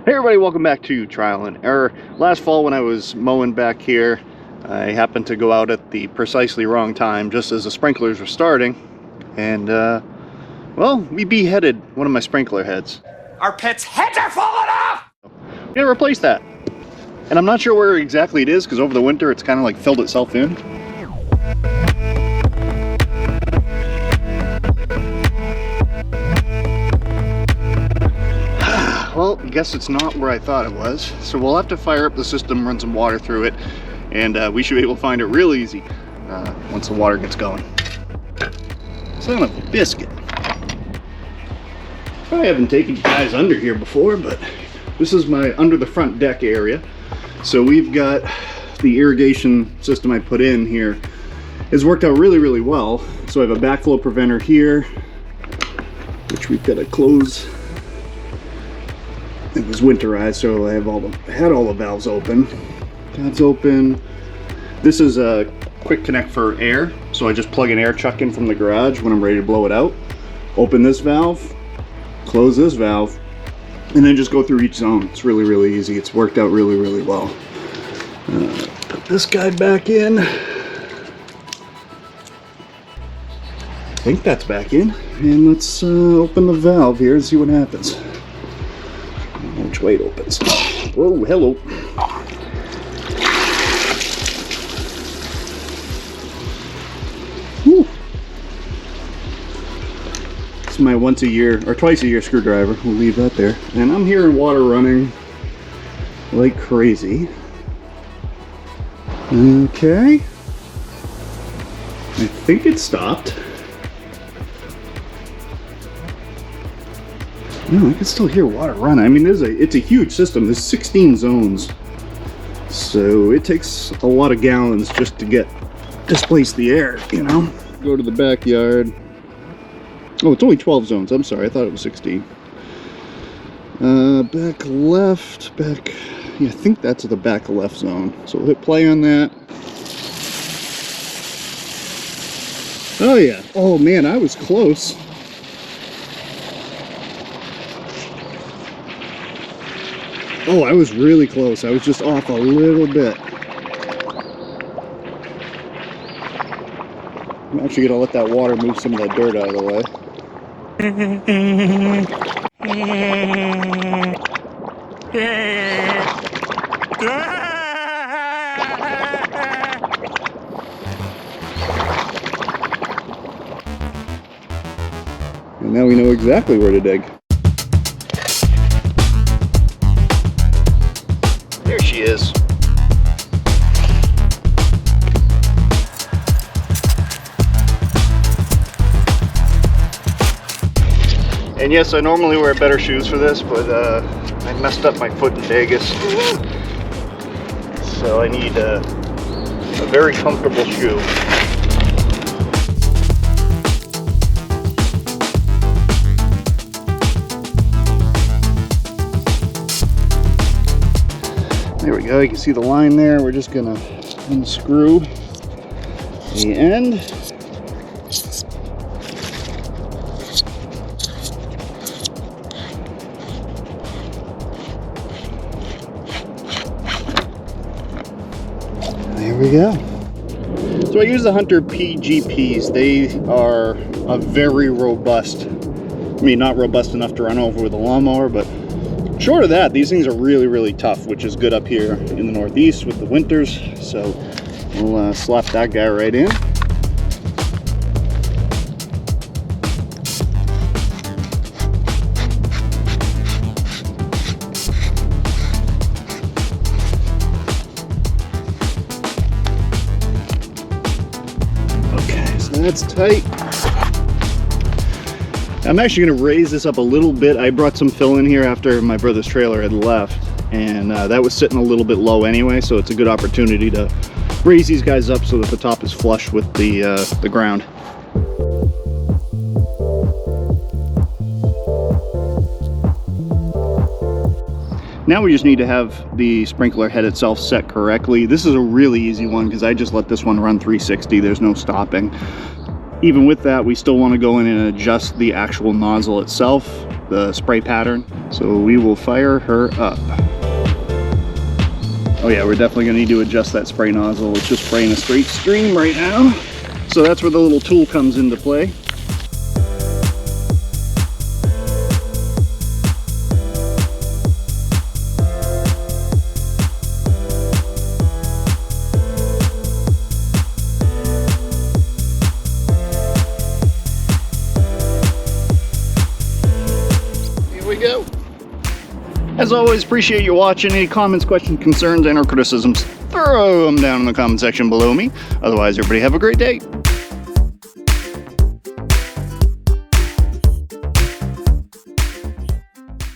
Hey everybody, welcome back to Trial and Error. Last fall when I was mowing back here, I happened to go out at the precisely wrong time, just as the sprinklers were starting, and well, we beheaded one of my sprinkler heads. Our pets' heads are falling off! We gotta replace that. And I'm not sure where exactly it is, because over the winter it's kind of like filled itself in. Well, I guess it's not where I thought it was. So we'll have to fire up the system, run some water through it, and we should be able to find it real easy once the water gets going. Son of a biscuit. Probably haven't taken you guys under here before, but this is my under the front deck area. So we've got the irrigation system I put in here. It's worked out really, really well. So I have a backflow preventer here, which we've got to close. It was winterized, so I had all the valves open. That's open. This is a quick connect for air, so I just plug an air chuck in from the garage when I'm ready to blow it out. Open this valve, close this valve, and then just go through each zone. It's really, really easy. It's worked out really, really well. Put this guy back in. I think that's back in. And let's open the valve here and see what happens. Which way it opens. Whoa, hello. Whew. This is my once a year or twice a year screwdriver. We'll leave that there. And I'm hearing water running like crazy. Okay. I think it stopped. No, I can still hear water running. I mean, it's a huge system. There's 16 zones. So it takes a lot of gallons just to displace the air, you know? Go to the backyard. Oh, it's only 12 zones. I'm sorry, I thought it was 16. Back left, yeah, I think that's the back left zone. So we'll hit play on that. Oh yeah. Oh man, I was close. Oh, I was really close. I was just off a little bit. I'm actually gonna let that water move some of that dirt out of the way. And now we know exactly where to dig. There she is. And yes, I normally wear better shoes for this, but I messed up my foot in Vegas. So I need a very comfortable shoe. There we go, you can see the line there. We're just gonna unscrew the end. There we go. So I use the Hunter PGPs. They are a very robust, I mean, not robust enough to run over with a lawnmower, but short of that, these things are really, really tough, which is good up here in the Northeast with the winters. So we'll slap that guy right in. Okay, so that's tight. I'm actually going to raise this up a little bit. I brought some fill in here after my brother's trailer had left, and that was sitting a little bit low anyway, so it's a good opportunity to raise these guys up so that the top is flush with the ground. Now we just need to have the sprinkler head itself set correctly. This is a really easy one because I just let this one run 360. There's no stopping. Even with that, we still want to go in and adjust the actual nozzle itself, the spray pattern. So we will fire her up. Oh yeah, we're definitely gonna need to adjust that spray nozzle. It's just spraying a straight stream right now. So that's where the little tool comes into play. Go. As always, appreciate you watching. Any comments, questions, concerns, and or criticisms, throw them down in the comment section below me. Otherwise, everybody have a great day.